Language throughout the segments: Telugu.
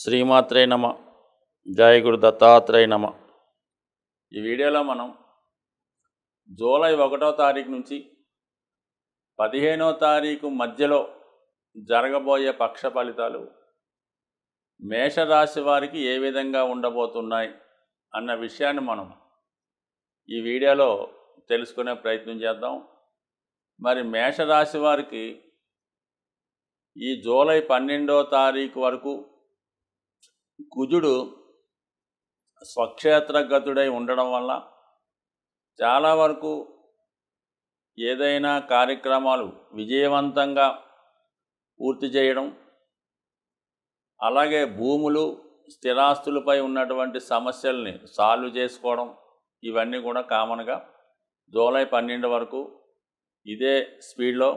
శ్రీమాత్రే నమ. జయ గురు దత్తాత్రేయ నమ. ఈ వీడియోలో మనం జూలై 1వ తారీఖు నుంచి 15వ తారీఖు మధ్యలో జరగబోయే పక్ష ఫలితాలు మేషరాశి వారికి ఏ విధంగా ఉండబోతున్నాయి అన్న విషయాన్ని మనం ఈ వీడియోలో తెలుసుకునే ప్రయత్నం చేద్దాం. మరి మేషరాశి వారికి ఈ జూలై 12వ తారీఖు వరకు కుజుడు స్వక్షేత్రగతుడై ఉండడం వల్ల చాలా వరకు ఏదైనా కార్యక్రమాలు విజయవంతంగా పూర్తి చేయడం, అలాగే భూములు స్థిరాస్తులపై ఉన్నటువంటి సమస్యల్ని సాల్వ్ చేసుకోవడం, ఇవన్నీ కూడా కామన్గా జూలై 12 వరకు ఇదే స్పీడ్లో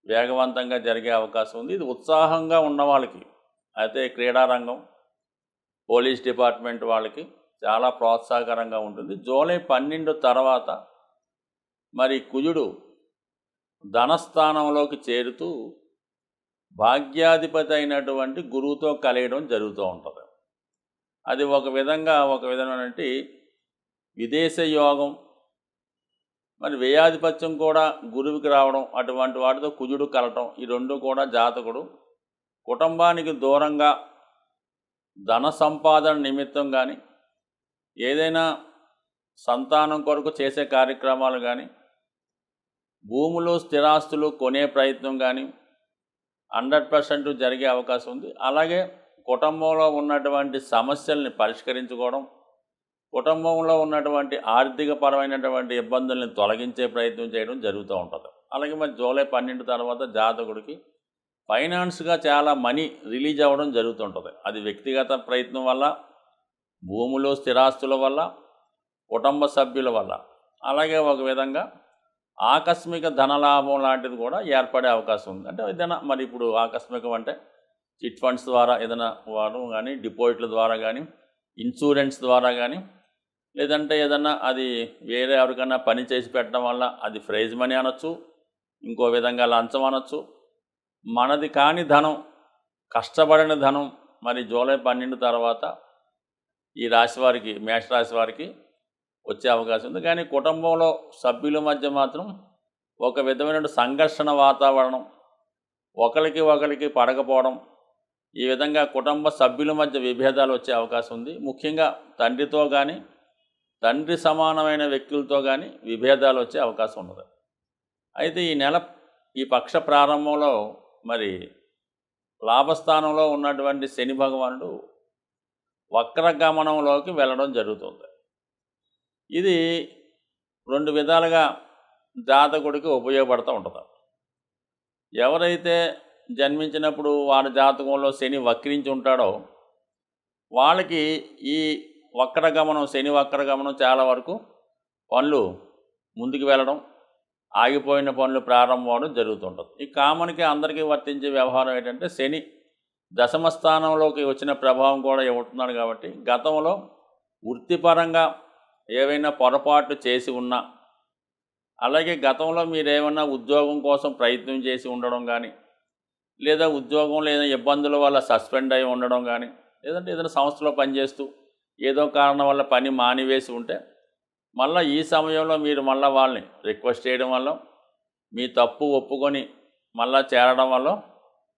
వేగవంతంగా జరిగే అవకాశం ఉంది. ఇది ఉత్సాహంగా ఉన్న వాళ్ళకి, అయితే క్రీడారంగం, పోలీస్ డిపార్ట్మెంట్ వాళ్ళకి చాలా ప్రోత్సాహకరంగా ఉంటుంది. జూలై 12 తర్వాత మరి కుజుడు ధనస్థానంలోకి చేరుతూ భాగ్యాధిపతి అయినటువంటి గురువుతో కలియడం జరుగుతూ ఉంటుంది. అది ఒక విధమైన విదేశ యోగం, మరి వ్యయాధిపత్యం కూడా గురువుకి రావడం, అటువంటి వాటితో కుజుడు కలటం, ఈ రెండు కూడా జాతకుడు కుటుంబానికి దూరంగా ధన సంపాదన నిమిత్తం కానీ, ఏదైనా సంతానం కొరకు చేసే కార్యక్రమాలు కానీ, భూములు స్థిరాస్తులు కొనే ప్రయత్నం కానీ 100% జరిగే అవకాశం ఉంది. అలాగే కుటుంబంలో ఉన్నటువంటి సమస్యల్ని పరిష్కరించుకోవడం, కుటుంబంలో ఉన్నటువంటి ఆర్థికపరమైనటువంటి ఇబ్బందుల్ని తొలగించే ప్రయత్నం చేయడం జరుగుతూ ఉంటుంది. అలాగే మరి జూలై 12 తర్వాత జాతకుడికి ఫైనాన్స్గా చాలా మనీ రిలీజ్ అవ్వడం జరుగుతుంటుంది. అది వ్యక్తిగత ప్రయత్నం వల్ల, భూములు స్థిరాస్తుల వల్ల, కుటుంబ సభ్యుల వల్ల, అలాగే ఒక విధంగా ఆకస్మిక ధనలాభం లాంటిది కూడా ఏర్పడే అవకాశం ఉంది. అంటే ఏదైనా మరి ఇప్పుడు ఆకస్మికం అంటే చిట్ ఫండ్స్ ద్వారా ఏదైనా వాడడం కానీ, డిపాజిట్ల ద్వారా కానీ, ఇన్సూరెన్స్ ద్వారా కానీ, లేదంటే ఏదన్నా అది వేరే ఎవరికైనా పని చేసి పెట్టడం వల్ల అది ప్రైజ్ మనీ అనొచ్చు, ఇంకో విధంగా లంచం అనొచ్చు. మనది కాని ధనం, కష్టపడిన ధనం మరి జూలై 12 తర్వాత ఈ రాశి వారికి, మేషరాశి వారికి వచ్చే అవకాశం ఉంది. కానీ కుటుంబంలో సభ్యుల మధ్య మాత్రం ఒక విధమైన సంఘర్షణ వాతావరణం, ఒకరికి పడకపోవడం, ఈ విధంగా కుటుంబ సభ్యుల మధ్య విభేదాలు వచ్చే అవకాశం ఉంది. ముఖ్యంగా తండ్రితో కానీ, తండ్రి సమానమైన వ్యక్తులతో కానీ విభేదాలు వచ్చే అవకాశం ఉన్నది. అయితే ఈ పక్ష ప్రారంభంలో మరి లాభస్థానంలో ఉన్నటువంటి శని భగవానుడు వక్రగమనంలోకి వెళ్ళడం జరుగుతుంది. ఇది రెండు విధాలుగా జాతకుడికి ఉపయోగపడుతూ ఉంటుంది. ఎవరైతే జన్మించినప్పుడు వారి జాతకంలో శని వక్రించి ఉంటాడో వాళ్ళకి ఈ వక్రగమనం, శని వక్రగమనం చాలా వరకు పనులు ముందుకు వెళ్ళడం, ఆగిపోయిన పనులు ప్రారంభం అవడం జరుగుతుంటుంది. ఈ కామన్కి అందరికీ వర్తించే వ్యవహారం ఏంటంటే శని దశమ స్థానంలోకి వచ్చిన ప్రభావం కూడా ఇవ్వతున్నాడు. కాబట్టి గతంలో వృత్తిపరంగా ఏవైనా పొరపాట్లు చేసి ఉన్నా, అలాగే గతంలో మీరేమన్నా ఉద్యోగం కోసం ప్రయత్నం చేసి ఉండడం కానీ, లేదా ఉద్యోగంలో ఏదైనా ఇబ్బందుల వల్ల సస్పెండ్ అయి ఉండడం కానీ, లేదంటే ఏదైనా సంస్థలో పనిచేస్తూ ఏదో కారణం వల్ల పని మానివేసి ఉంటే మళ్ళీ ఈ సమయంలో మీరు మళ్ళీ వాళ్ళని రిక్వెస్ట్ చేయడం వల్ల, మీ తప్పు ఒప్పుకొని మళ్ళీ చేరడం వల్ల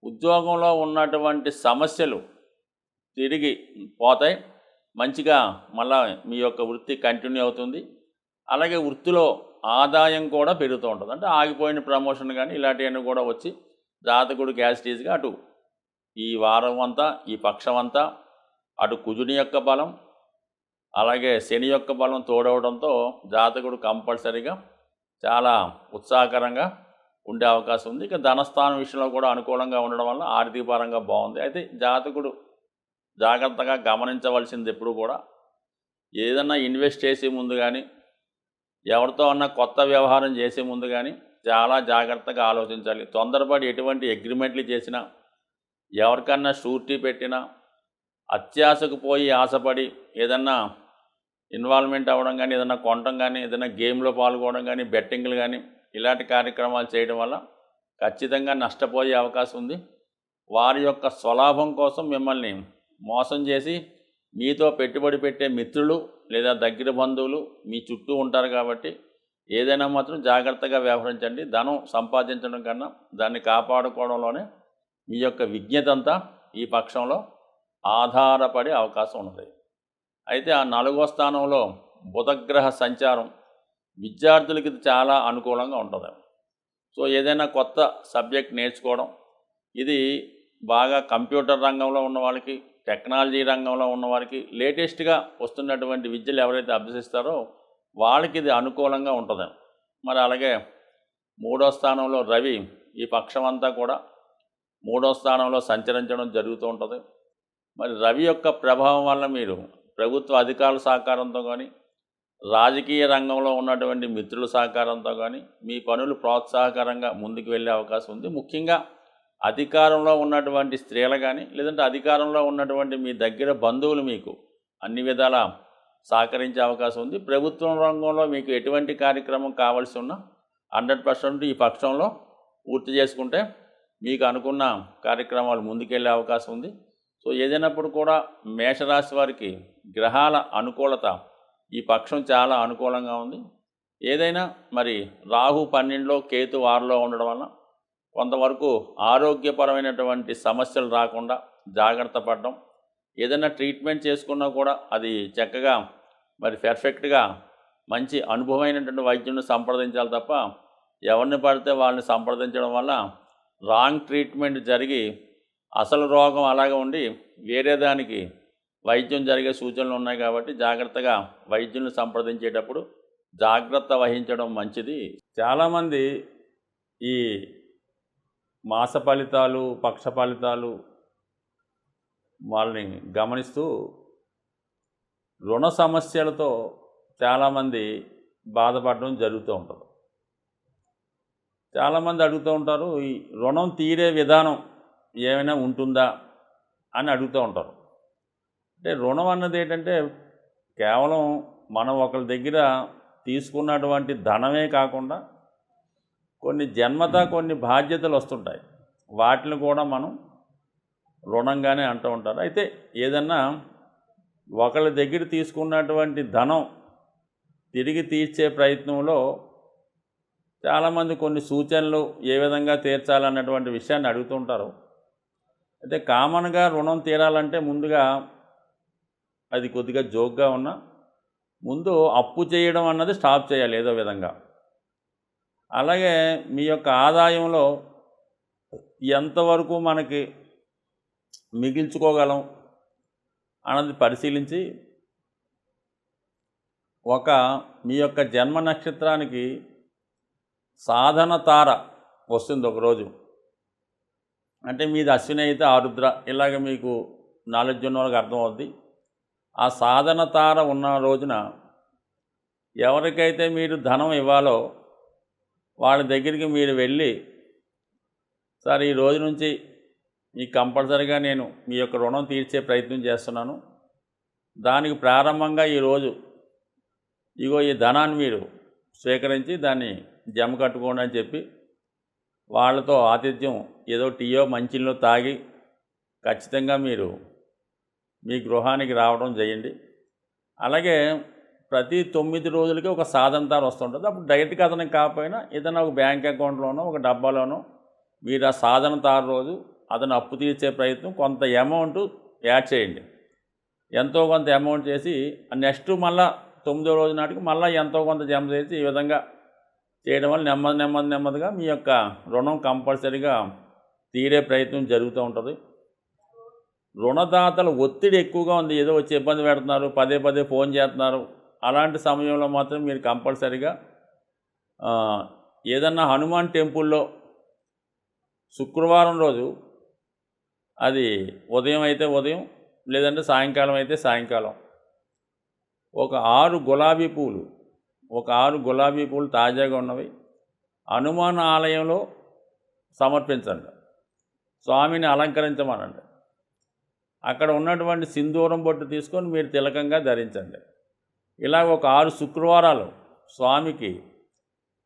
ఉద్యోగంలో ఉన్నటువంటి సమస్యలు తిరిగి పోతాయి. మంచిగా మళ్ళీ మీ యొక్క వృత్తి కంటిన్యూ అవుతుంది. అలాగే వృత్తిలో ఆదాయం కూడా పెరుగుతూ ఉంటుంది. అంటే ఆగిపోయిన ప్రమోషన్ కానీ ఇలాంటివన్నీ కూడా వచ్చి జాతకుడు గ్యాస్టీజ్గా అటు ఈ వారం అంతా, ఈ పక్షం అంతా అటు కుజుని యొక్క బలం, అలాగే శని యొక్క బలం తోడవడంతో జాతకుడు కంపల్సరీగా చాలా ఉత్సాహకరంగా ఉండే అవకాశం ఉంది. ఇక ధనస్థానం విషయంలో కూడా అనుకూలంగా ఉండడం వల్ల ఆర్థిక పరంగా బాగుంది. అయితే జాతకుడు జాగ్రత్తగా గమనించవలసింది ఎప్పుడు కూడా ఏదన్నా ఇన్వెస్ట్ చేసే ముందు కానీ, ఎవరితో అన్నా కొత్త వ్యవహారం చేసే ముందు కానీ చాలా జాగ్రత్తగా ఆలోచించాలి. తొందరపడి ఎటువంటి అగ్రిమెంట్లు చేసినా, ఎవరికన్నా షూరిటీ పెట్టినా, అత్యాశకు పోయి ఆశపడి ఏదన్నా ఇన్వాల్వ్మెంట్ అవ్వడం కానీ, ఏదైనా కొనడం కానీ, ఏదైనా గేమ్లో పాల్గొనడం కానీ, బెట్టింగ్లు కానీ ఇలాంటి కార్యక్రమాలు చేయడం వల్ల ఖచ్చితంగా నష్టపోయే అవకాశం ఉంది. వారి యొక్క స్వలాభం కోసం మిమ్మల్ని మోసం చేసి మీతో పెట్టుబడి పెట్టే మిత్రులు లేదా దగ్గర బంధువులు మీ చుట్టూ ఉంటారు కాబట్టి ఏదైనా మాత్రం జాగ్రత్తగా వ్యవహరించండి. ధనం సంపాదించడం కన్నా దాన్ని కాపాడుకోవడంలోనే మీ యొక్క విజ్ఞత అంతా ఈ పక్షంలో ఆధారపడే అవకాశం ఉన్నది. అయితే ఆ 4వ స్థానంలో బుధగ్రహ సంచారం విద్యార్థులకి ఇది చాలా అనుకూలంగా ఉంటుంది. సో ఏదైనా కొత్త సబ్జెక్ట్ నేర్చుకోవడం, ఇది బాగా కంప్యూటర్ రంగంలో ఉన్న వాళ్ళకి, టెక్నాలజీ రంగంలో ఉన్న వారికి, లేటెస్ట్గా వస్తున్నటువంటి విద్యలు ఎవరైతే అభ్యసిస్తారో వాళ్ళకి ఇది అనుకూలంగా ఉంటుంది. మరి అలాగే 3వ స్థానంలో రవి ఈ పక్షం అంతా కూడా 3వ స్థానంలో సంచరించడం జరుగుతూ ఉంటుంది. మరి రవి యొక్క ప్రభావం వల్ల మీరు ప్రభుత్వ అధికారుల సహకారంతో కానీ, రాజకీయ రంగంలో ఉన్నటువంటి మిత్రుల సహకారంతో కానీ మీ పనులు ప్రోత్సాహకరంగా ముందుకు వెళ్ళే అవకాశం ఉంది. ముఖ్యంగా అధికారంలో ఉన్నటువంటి స్త్రీలు కానీ, లేదంటే అధికారంలో ఉన్నటువంటి మీ దగ్గర బంధువులు మీకు అన్ని విధాల సహకరించే అవకాశం ఉంది. ప్రభుత్వం రంగంలో మీకు ఎటువంటి కార్యక్రమం కావాల్సి ఉన్నా 100% ఈ పక్షంలో పూర్తి చేసుకుంటే మీకు అనుకున్న కార్యక్రమాలు ముందుకెళ్ళే అవకాశం ఉంది. సో ఏదైనప్పుడు కూడా మేషరాశి వారికి గ్రహాల అనుకూలత ఈ పక్షం చాలా అనుకూలంగా ఉంది. ఏదైనా మరి రాహు 12లో కేతు 6లో ఉండడం వల్ల కొంతవరకు ఆరోగ్యపరమైనటువంటి సమస్యలు రాకుండా జాగ్రత్త పడడం, ఏదైనా ట్రీట్మెంట్ చేసుకున్నా కూడా అది చక్కగా మరి పర్ఫెక్ట్గా మంచి అనుభవమైనటువంటి వైద్యుని సంప్రదించాలి తప్ప ఎవరిని పడితే వాళ్ళని సంప్రదించడం వల్ల రాంగ్ ట్రీట్మెంట్ జరిగి అసలు రోగం అలాగే ఉండి వేరే దానికి వైద్యం జరిగే సూచనలు ఉన్నాయి. కాబట్టి జాగ్రత్తగా వైద్యుని సంప్రదించేటప్పుడు జాగ్రత్త వహించడం మంచిది. చాలామంది ఈ మాస ఫలితాలు, పక్ష ఫలితాలు వాళ్ళని గమనిస్తూ రుణ సమస్యలతో చాలామంది బాధపడడం జరుగుతూ ఉంటుంది. చాలామంది అడుగుతూ ఉంటారు, ఈ రుణం తీరే విధానం ఏమైనా ఉంటుందా అని అడుగుతూ ఉంటారు. అంటే రుణం అన్నది ఏంటంటే కేవలం మనం ఒకరి దగ్గర తీసుకున్నటువంటి ధనమే కాకుండా కొన్ని జన్మతా కొన్ని బాధ్యతలు వస్తుంటాయి. వాటిని కూడా మనం రుణంగానే అంటూ ఉంటారు. అయితే ఏదన్నా ఒకళ్ళ దగ్గర తీసుకున్నటువంటి ధనం తిరిగి తీర్చే ప్రయత్నంలో చాలామంది కొన్ని సూచనలు ఏ విధంగా తీర్చాలన్నటువంటి విషయాన్ని అడుగుతుంటారు. అయితే కామన్గా రుణం తీరాలంటే ముందుగా అది కొద్దిగా జోక్గా ఉన్నా ముందు అప్పు చేయడం అన్నది స్టాప్ చేయాలి ఏదో విధంగా. అలాగే మీ యొక్క ఆదాయంలో ఎంతవరకు మనకి మిగిల్చుకోగలం అన్నది పరిశీలించి మీ యొక్క జన్మ నక్షత్రానికి సాధన తార వస్తుంది ఒకరోజు. అంటే మీది అశ్విని అయితే ఆరుద్ర, ఇలాగ మీకు నాలెడ్జ్ ఉన్న వాళ్ళకి అర్థమవుద్ది. ఆ సాధన తార ఉన్న రోజున ఎవరికైతే మీరు ధనం ఇవ్వాలో వాళ్ళ దగ్గరికి మీరు వెళ్ళి, సార్ ఈ రోజు నుంచి మీకు కంపల్సరీగా నేను మీ యొక్క రుణం తీర్చే ప్రయత్నం చేస్తున్నాను, దానికి ప్రారంభంగా ఈరోజు ఇగో ఈ ధనాన్ని మీరు స్వీకరించి దాన్ని జమ కట్టుకోండి అని చెప్పి వాళ్ళతో ఆతిథ్యం ఏదో టీయో మంచిలో తాగి ఖచ్చితంగా మీరు మీ గృహానికి రావడం చేయండి. అలాగే ప్రతి 9 రోజులకి ఒక సాధన తార వస్తుంటుంది. అప్పుడు డైరెక్ట్గా అతనికి కాకపోయినా ఏదైనా ఒక బ్యాంక్ అకౌంట్లోనో ఒక డబ్బాలోనో మీరు ఆ సాధన తార రోజు అతను అప్పు తీర్చే ప్రయత్నం కొంత అమౌంట్ యాడ్ చేయండి. ఎంతో కొంత అమౌంట్ చేసి నెక్స్ట్ మళ్ళీ 9వ రోజు నాటికి మళ్ళీ ఎంతో కొంత జమ చేసి ఈ విధంగా చేయడం వల్ల నెమ్మదిగా మీ యొక్క రుణం కంపల్సరీగా తీరే ప్రయత్నం జరుగుతూ ఉంటుంది. రుణదాతల ఒత్తిడి ఎక్కువగా ఉంది, ఏదో వచ్చి ఇబ్బంది పెడుతున్నారు, పదే ఫోన్ చేస్తున్నారు. అలాంటి సమయంలో మాత్రం మీరు కంపల్సరీగా ఏదన్నా హనుమాన్ టెంపుల్లో శుక్రవారం రోజు, అది ఉదయం అయితే ఉదయం లేదంటే సాయంకాలం అయితే సాయంకాలం, ఒక 6 గులాబీ పూలు తాజాగా ఉన్నవి హనుమాన్ ఆలయంలో సమర్పించండి. స్వామిని అలంకరించమనండి. అక్కడ ఉన్నటువంటి సింధూరం బొట్టు తీసుకొని మీరు తిలకంగా ధరించండి. ఇలా ఒక 6 శుక్రవారాలు స్వామికి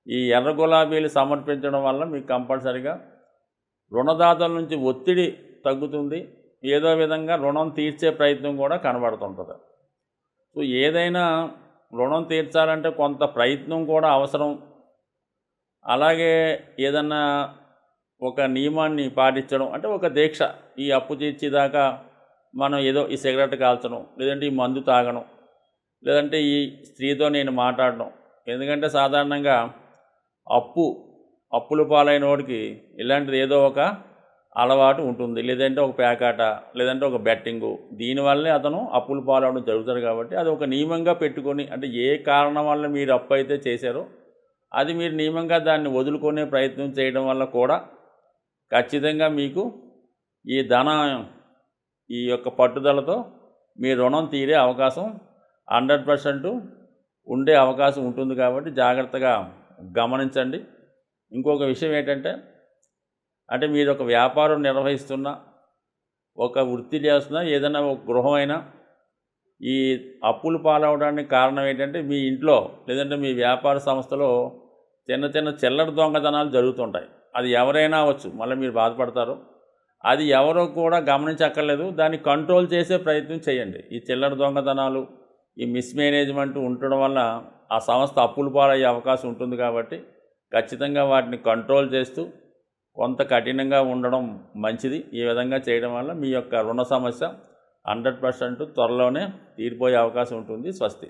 ఈ ఎర్ర గులాబీలు సమర్పించడం వల్ల మీకు కంపల్సరిగా రుణదాతల నుంచి ఒత్తిడి తగ్గుతుంది. ఏదో విధంగా రుణం తీర్చే ప్రయత్నం కూడా కనబడుతుంటుంది. సో ఏదైనా రుణం తీర్చాలంటే కొంత ప్రయత్నం కూడా అవసరం. అలాగే ఏదన్నా ఒక నియమాన్ని పాటించడం అంటే ఒక దీక్ష. ఈ అప్పు తీర్చేదాకా మనం ఏదో ఈ సిగరెట్ కాల్చడం, లేదంటే ఈ మందు తాగడం, లేదంటే ఈ స్త్రీతో నేను మాట్లాడడం. ఎందుకంటే సాధారణంగా అప్పుల పాలైన వాడికి ఇలాంటిది ఏదో ఒక అలవాటు ఉంటుంది. లేదంటే ఒక పేకాట, లేదంటే ఒక బెట్టింగు. దీనివల్లే అతను అప్పుల పాలవడం జరుగుతుంది. కాబట్టి అది ఒక నియమంగా పెట్టుకొని, అంటే ఏ కారణం వల్ల మీరు అప్పు అయితే చేశారో అది మీరు నియమంగా దాన్ని వదులుకునే ప్రయత్నం చేయడం వల్ల కూడా ఖచ్చితంగా మీకు ఈ యొక్క పట్టుదలతో మీ రుణం తీరే అవకాశం 100% ఉండే అవకాశం ఉంటుంది. కాబట్టి జాగ్రత్తగా గమనించండి. ఇంకొక విషయం ఏంటంటే, అంటే మీరు ఒక వ్యాపారం నిర్వహిస్తున్నా, ఒక వృత్తి చేస్తున్నా, ఏదైనా ఒక గృహమైనా ఈ అప్పులు పాలవడానికి కారణం ఏంటంటే, మీ ఇంట్లో లేదంటే మీ వ్యాపార సంస్థలో చిన్న చిన్న చిల్లర దొంగతనాలు జరుగుతుంటాయి. అది ఎవరైనా అవ్వచ్చు, మళ్ళీ మీరు బాధపడతారు. అది ఎవరో కూడా గమనించక్కర్లేదు. దాన్ని కంట్రోల్ చేసే ప్రయత్నం చేయండి. ఈ చిల్లర దొంగతనాలు, ఈ మిస్మేనేజ్మెంట్ ఉండడం వల్ల ఆ సంస్థ అప్పులు పాలయ్యే అవకాశం ఉంటుంది. కాబట్టి ఖచ్చితంగా వాటిని కంట్రోల్ చేస్తూ కొంత కఠినంగా ఉండడం మంచిది. ఈ విధంగా చేయడం వల్ల మీ యొక్క రుణ సమస్య 100% త్వరలోనే తీరిపోయే అవకాశం ఉంటుంది. స్వస్తి.